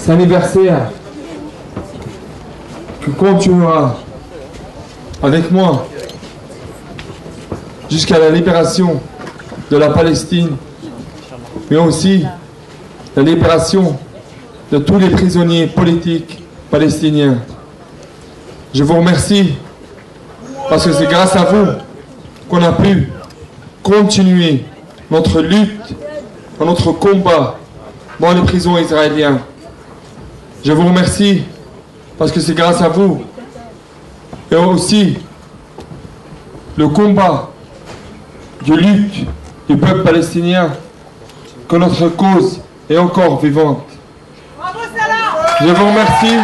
cet anniversaire qui continuera avec moi jusqu'à la libération de la Palestine, mais aussi la libération de tous les prisonniers politiques palestiniens. Je vous remercie parce que c'est grâce à vous qu'on a pu continuer notre lutte, notre combat dans les prisons israéliennes. Je vous remercie parce que c'est grâce à vous et aussi le combat de lutte du peuple palestinien que notre cause est encore vivante. Je vous remercie.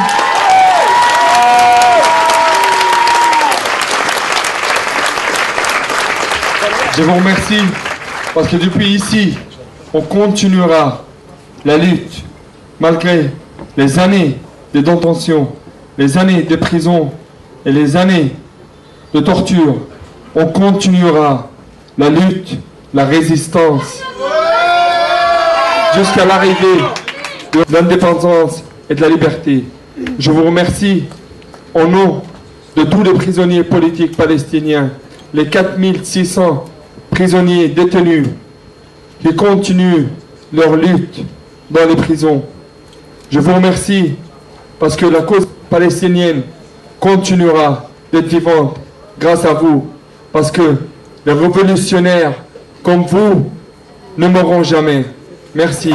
Je vous remercie parce que depuis ici, on continuera la lutte malgré les années de détention, les années de prison et les années de torture. On continuera la lutte, la résistance jusqu'à l'arrivée de l'indépendance et de la liberté. Je vous remercie au nom de tous les prisonniers politiques palestiniens, les 4600 prisonniers détenus qui continuent leur lutte dans les prisons. Je vous remercie parce que la cause palestinienne continuera d'être vivante grâce à vous, parce que les révolutionnaires comme vous ne mourront jamais. Merci.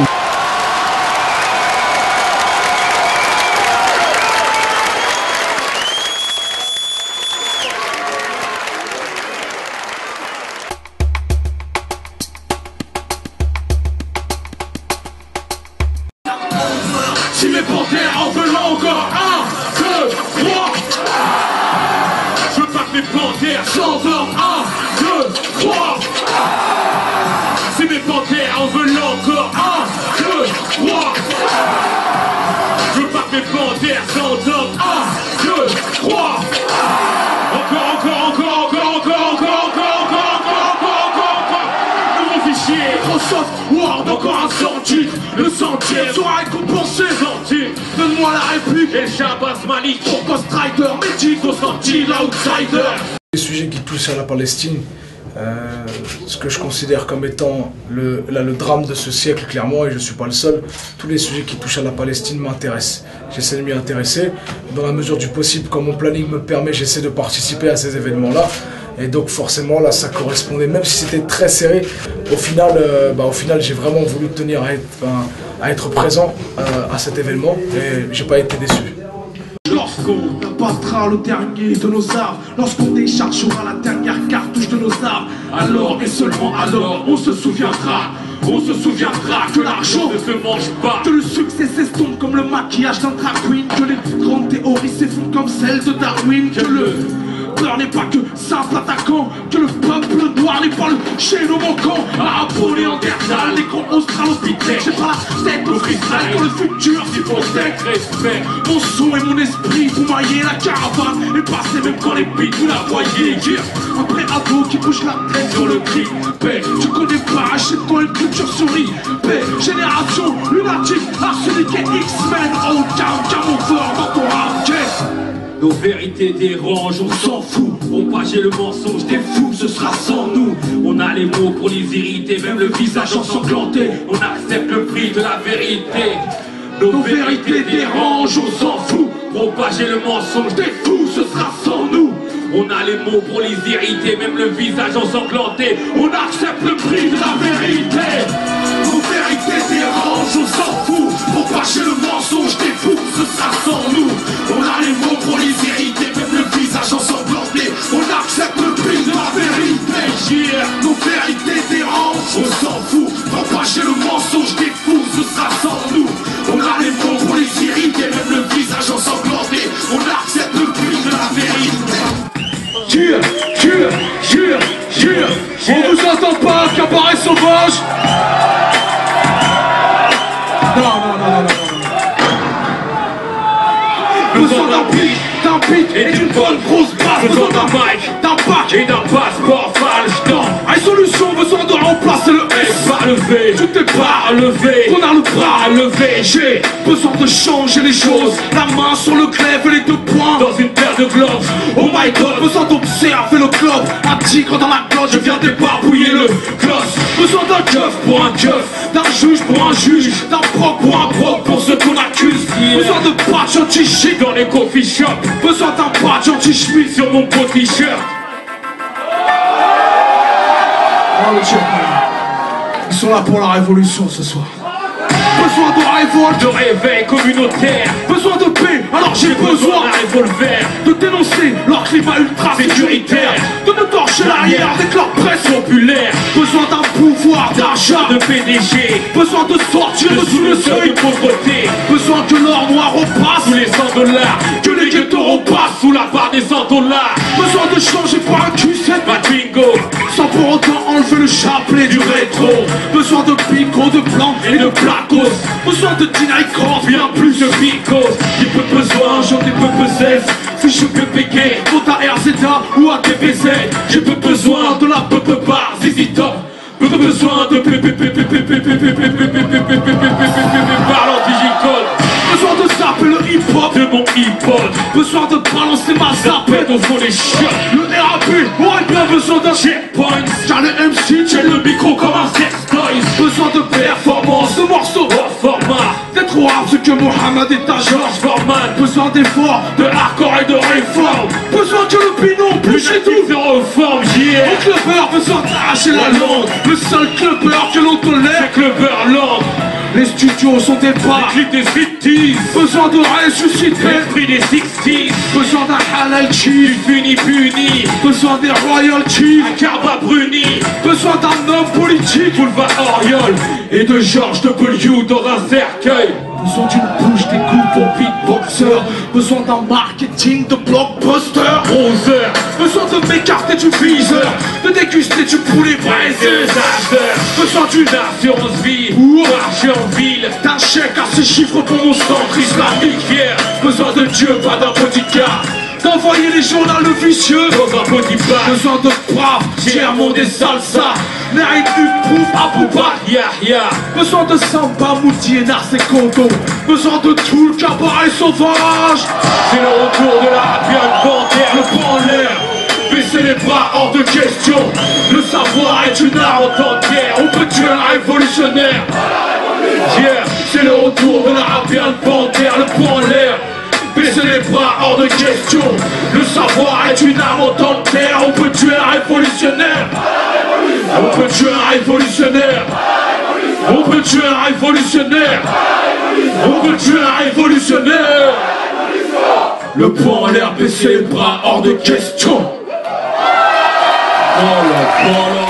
Si mes panthères en veulent encore 1, 2, 3. Je veux pas que mes panthères s'endorment. 1, 2, 3. Si mes panthères en veulent encore 1, 2, 3. Je veux pas que mes panthères s'endorment. 1, 2, 3. Encore. Nouveau fichier. Microsoft Word, encore un sentier. Le sentier sera récompensé. Donne-moi la République et Shabazz Malik. Pour Ghost Rider, Magic, Constantine, l'outsider. Les sujets qui touchent à la Palestine, ce que je considère comme étant le drame de ce siècle, clairement, et je ne suis pas le seul, tous les sujets qui touchent à la Palestine m'intéressent. J'essaie de m'y intéresser. Dans la mesure du possible, quand mon planning me permet, j'essaie de participer à ces événements-là. Et donc forcément, là, ça correspondait, même si c'était très serré, au final, j'ai vraiment voulu tenir à être présent à cet événement, et j'ai pas été déçu. Lorsqu'on passera le dernier de nos armes, lorsqu'on déchargera la dernière cartouche de nos armes, alors et seulement alors on se souviendra que l'argent ne se mange pas, que le succès s'estompe comme le maquillage d'un drag queen, que les grandes théories s'effondrent comme celles de Darwin, que le peur n'est pas que simple attaquant, que le peuple noir n'est pas le chaînon manquant à Apo Néandertal, les grands australopithèques. J'ai pas la tête au freestyle pour le futur, s'il faut respect. Mon son et mon esprit, vous maillez la caravane et passez même quand les pics vous la voyez. Un pré-ado qui bouge la tête sur le cri. Paix, tu connais pas, achète-toi une culture souris. Paix, génération lunatique, arsenic et X-Men. Aucun mon fort dans ton rap. Nos vérités dérangent, on s'en fout. Propager le mensonge des fous, ce sera sans nous. On a les mots pour les irriter, même le visage ensanglanté. On accepte le prix de la vérité. Nos vérités dérangent, on s'en fout. Propager le mensonge des fous, ce sera sans nous. On a les mots pour les irriter, même le visage ensanglanté. On accepte le prix de la vérité. Nos vérités dérangent, on s'en fout. Propager le mensonge des fous, ce sera sans nous. On a les mots pour les irriter, même le visage ensanglanté. On accepte le prix de la vérité. Nos vérités dérangent, on s'en fout. Propager le mensonge des fous, ce sera sans nous. On a les mots pour les irriter, même le visage ensanglanté. On accepte le prix de la vérité. On vous entend pas, cabaret sauvage. Non. Besoin d'un beat et d'une bonne grosse basse. Besoin d'un mic, d'un pack et d'un passeport valjetant. High Solution, besoin de remplacer le S par le lever, tu t'es pas relevé, qu'on a le bras à lever. J'ai besoin de changer les choses, la main sur le glaive et les deux poings dans une paire de gloves. Oh my god, besoin d'observer le globe, un tigre dans la glotte, je viens débarbouiller le cloche. Besoin d'un keuf pour un keuf, d'un juge pour un juge, d'un proc pour un proc pour ceux qu'on accuse. Besoin de patch anti-shit dans les coffee shops, besoin d'un patch anti-schmitt sur mon beau t-shirt. Ils sont là pour la révolution ce soir. Besoin de révolte, de réveil communautaire. Besoin de paix, alors j'ai besoin d'un revolver. De dénoncer leur climat ultra sécuritaire. De me torcher l'arrière avec leur presse populaire. Besoin d'un pouvoir d'achat de PDG. Besoin de sortir de sous le seuil de pauvreté. Besoin que l'or noir repasse sous les 100 $. Que les ghettos repassent sous la barre des 100 $. Besoin de changer pour un Q7 ma bingo, sans pour autant enlever le chapelet du rétro. Besoin de picots, de plans et de placos. Besoin de Dinaïkor, bien plus de picos. Des peu besoin, j'en ai peu pesèze. Si je peux péquer, faut à RZA ou à TPZ. J'ai peu besoin de la peu bar, Zizi Top. Peu besoin de parlant digicole. Besoin de zapper le hip-hop de mon hip-hop. Besoin de balancer ma zapette au fond des chiottes. Le RAP aurait bien besoin d'un checkpoint. Car le MC tient le micro comme un sex toy. Besoin de performance, de morceaux hors format. D'être rare ce que Mohamed est à George Foreman. Besoin d'efforts, de hardcore et de réforme. Besoin que le binon bouge et tout se reforme. Mon clubbeur besoin d'arracher la langue. Le seul clubbeur que l'on tolère, c'est clubbeur langue. Les studios sont des bars, les clips des 50s. Besoin de ressusciter l'esprit des 60s. Besoin d'un halal chief, puni. Besoin des royalties, un Carba Bruni. Besoin d'un homme politique, boulevard Oriol. Et de George W dans un cercueil. Besoin d'une bouche d'écoute pour beatboxer. Besoin d'un marketing de blockbuster. 11h, besoin de m'écarter du viseur. De déguster du poulet braisé. Besoin d'une assurance vie pour marcher en ville. D'un chèque à 6 chiffres pour mon centre islamique fier. Besoin de Dieu, pas d'un bodyguard. D'envoyer les journaux vicieux dans un body bar. Besoin de braves, tiers-monde et salsa. Mérite une pouf à Bouba, Yahya. Besoin de Samba, Mouti et Nars et Kondo. Besoin de tout le cabaret sauvage. C'est le retour de la rapienne panthère, le poing en l'air. Baisser les bras hors de question. Le savoir est une arme en temps de guerre. On peut tuer un révolutionnaire. Yeah, c'est le retour de la rapienne panthère, le poing en l'air. Baisser les bras hors de question. Le savoir est une arme en temps de guerre. On peut tuer un révolutionnaire. On peut tuer un révolutionnaire. On peut tuer un révolutionnaire. On peut tuer un révolutionnaire. Le poing en l'air, baisser les bras hors de question. Oh là, oh là.